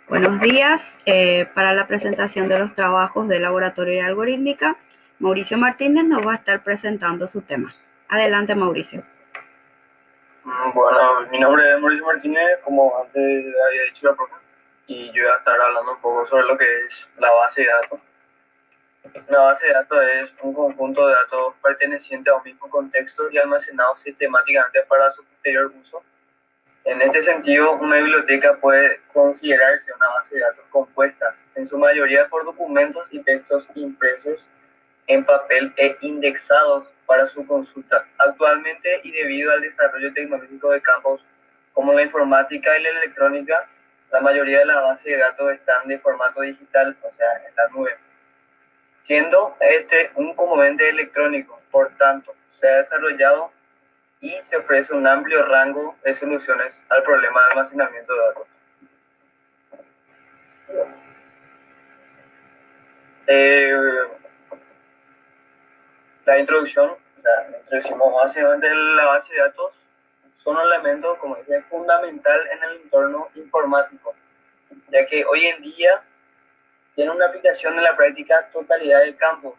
Buenos días. Para la presentación de los trabajos de laboratorio y algorítmica, Mauricio Martínez nos va a estar presentando su tema. Adelante, Mauricio. Bueno, mi nombre es Mauricio Martínez, como antes había dicho la profe, y yo voy a estar hablando un poco sobre lo que es la base de datos. Una base de datos es un conjunto de datos pertenecientes a un mismo contexto y almacenados sistemáticamente para su posterior uso. En este sentido, una biblioteca puede considerarse una base de datos compuesta, en su mayoría por documentos y textos impresos en papel e indexados para su consulta. Actualmente, y debido al desarrollo tecnológico de campos como la informática y la electrónica, la mayoría de las bases de datos están de formato digital, o sea, en la nube, siendo este un componente electrónico. Por tanto, se ha desarrollado y se ofrece un amplio rango de soluciones al problema de almacenamiento de datos. La introducción, introducimos básicamente la base de datos, son elementos, como decía, fundamental en el entorno informático, ya que hoy en día tiene una aplicación en la práctica totalidad del campo,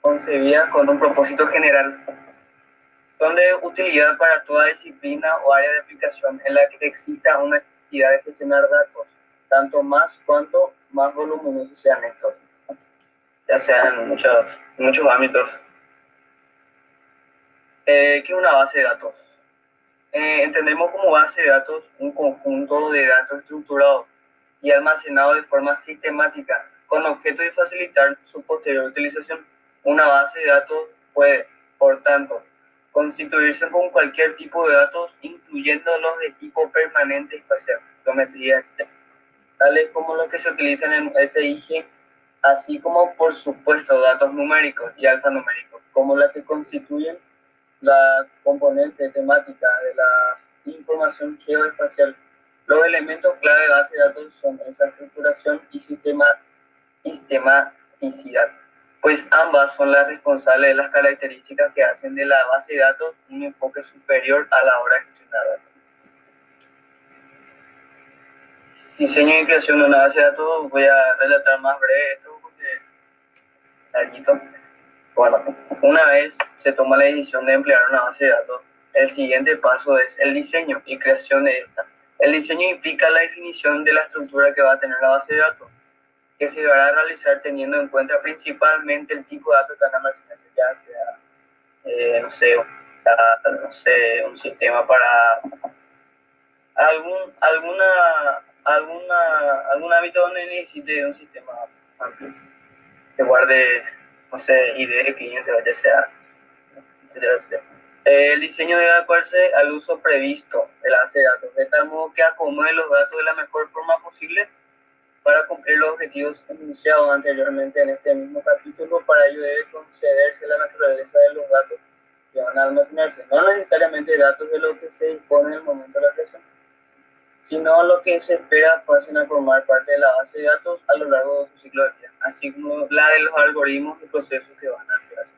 concebida con un propósito general, son de utilidad para toda disciplina o área de aplicación en la que exista una necesidad de gestionar datos, tanto más cuanto más voluminosos sean estos, ya sean en muchos ámbitos. ¿Qué es una base de datos? Entendemos como base de datos un conjunto de datos estructurados y almacenados de forma sistemática con objeto de facilitar su posterior utilización. Una base de datos puede, por tanto, constituirse con cualquier tipo de datos, incluyendo los de tipo permanente espacial, geometría externa, tales como los que se utilizan en SIG, así como, por supuesto, datos numéricos y alfanuméricos, como las que constituyen la componente temática de la información geoespacial. Los elementos clave de base de datos son esa estructuración y sistematicidad, pues ambas son las responsables de las características que hacen de la base de datos un enfoque superior a la hora de gestionar datos. Diseño y creación de una base de datos, voy a relatar más breve esto porque larguito. Bueno, una vez se toma la decisión de emplear una base de datos, el siguiente paso es el diseño y creación de esta. El diseño implica la definición de la estructura que va a tener la base de datos, que se deberá realizar teniendo en cuenta principalmente el tipo de datos que van a almacenarse, ya sea, un sistema para algún ámbito donde necesite un sistema amplio, que guarde, ID de cliente, ya sea, etcétera. El diseño debe adecuarse al uso previsto de la base de datos, de tal modo que acomode los datos de la mejor forma posible para cumplir los objetivos enunciados anteriormente en este mismo capítulo. Para ello debe concederse la naturaleza de los datos que van a almacenarse, no necesariamente datos de los que se dispone en el momento de la creación, sino lo que se espera pasen a formar parte de la base de datos a lo largo de su ciclo de vida, así como la de los algoritmos y procesos que van a crearse.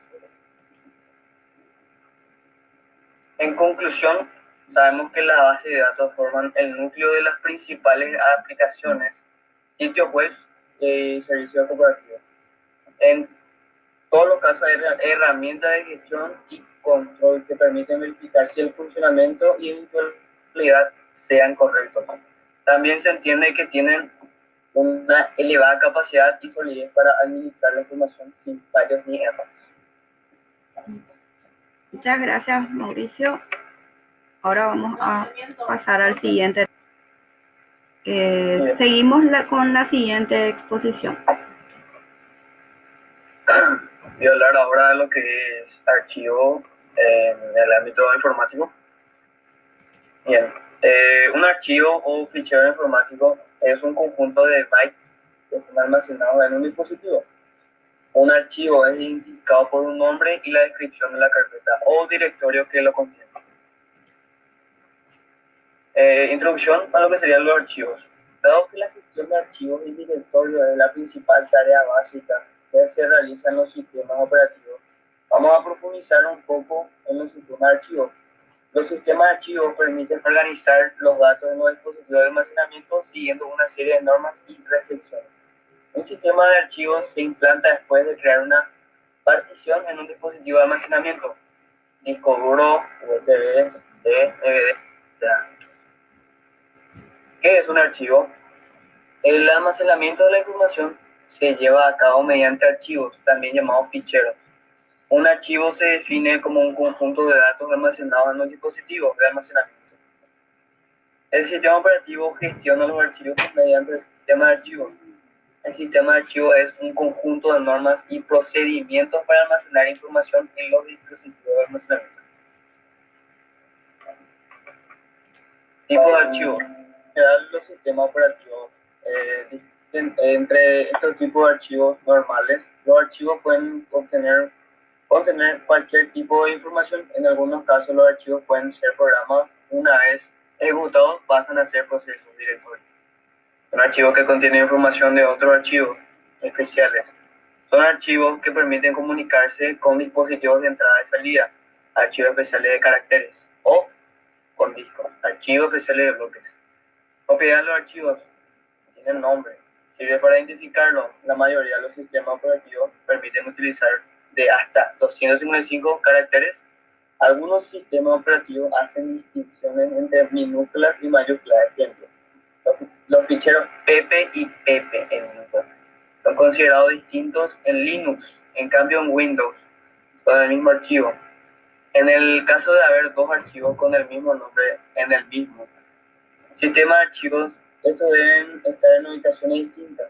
En conclusión, sabemos que las bases de datos forman el núcleo de las principales aplicaciones, sitios web y servicios corporativos. En todos los casos hay herramientas de gestión y control que permiten verificar si el funcionamiento y eventualidad sean correctos. También se entiende que tienen una elevada capacidad y solidez para administrar la información sin fallos ni errores. Muchas gracias, Mauricio. Ahora vamos a pasar al siguiente. Seguimos con la siguiente exposición. Voy a hablar ahora de lo que es archivo en el ámbito informático. Bien, un archivo o fichero informático es un conjunto de bytes que están almacenados en un dispositivo. Un archivo es identificado por un nombre y la descripción de la carpeta o directorio que lo contiene. Introducción a lo que serían los archivos. Dado que la gestión de archivos y directorios es la principal tarea básica que se realiza en los sistemas operativos, vamos a profundizar un poco en los sistemas de archivos. Los sistemas de archivos permiten organizar los datos en los dispositivos de almacenamiento siguiendo una serie de normas y restricciones. Un sistema de archivos se implanta después de crear una partición en un dispositivo de almacenamiento, disco duro, USB, DVD, etc. ¿Qué es un archivo? El almacenamiento de la información se lleva a cabo mediante archivos, también llamados ficheros. Un archivo se define como un conjunto de datos almacenados en un dispositivo de almacenamiento. El sistema operativo gestiona los archivos mediante el sistema de archivos. El sistema de archivos es un conjunto de normas y procedimientos para almacenar información en los dispositivos de almacenamiento. Tipo de archivo. En general, los sistemas operativos, entre estos tipos de archivos normales, los archivos pueden contener cualquier tipo de información. En algunos casos, los archivos pueden ser programas. Una vez ejecutados, pasan a ser procesos directorios. Son archivos que contienen información de otros archivos especiales. Son archivos que permiten comunicarse con dispositivos de entrada y salida, archivos especiales de caracteres o con discos, archivos especiales de bloques. Propiedad de los archivos: tienen nombre, sirve para identificarlos. La mayoría de los sistemas operativos permiten utilizar de hasta 255 caracteres. Algunos sistemas operativos hacen distinciones entre minúsculas y mayúsculas. Ejemplo, los ficheros pp y pp en Windows son considerados distintos en Linux, en cambio en Windows son el mismo archivo. En el caso de haber dos archivos con el mismo nombre en el mismo sistema de archivos, estos deben estar en ubicaciones distintas.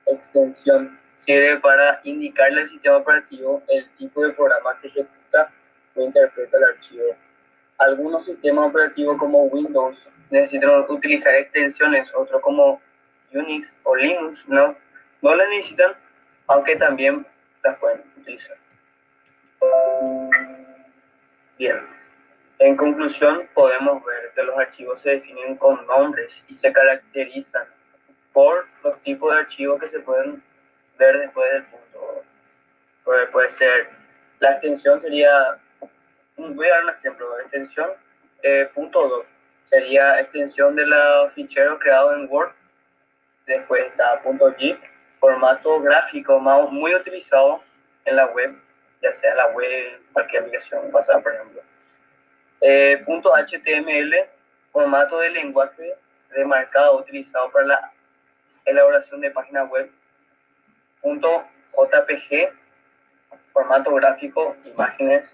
Extensión sirve para indicarle al sistema operativo el tipo de programa que ejecuta o interpreta el archivo. Algunos sistemas operativos como Windows necesitan utilizar extensiones, otros como Unix o Linux no las necesitan, aunque también las pueden utilizar. Bien, en conclusión podemos ver que los archivos se definen con nombres y se caracterizan por los tipos de archivos que se pueden ver después del punto. Puede ser, la extensión sería, voy a dar un ejemplo, la extensión .doc sería extensión de los ficheros creados en Word. Después está .gif, formato gráfico muy utilizado en la web, ya sea la web, cualquier aplicación WhatsApp, por ejemplo. .html, formato de lenguaje remarcado utilizado para la elaboración de páginas web. .jpg, formato gráfico, imágenes.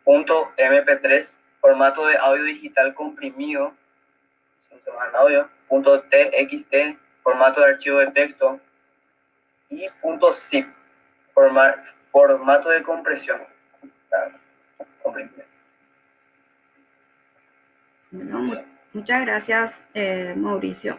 .mp3, formato de audio digital comprimido, audio. .txt, formato de archivo de texto. Y .zip, formato de compresión. Bueno, muchas gracias, Mauricio.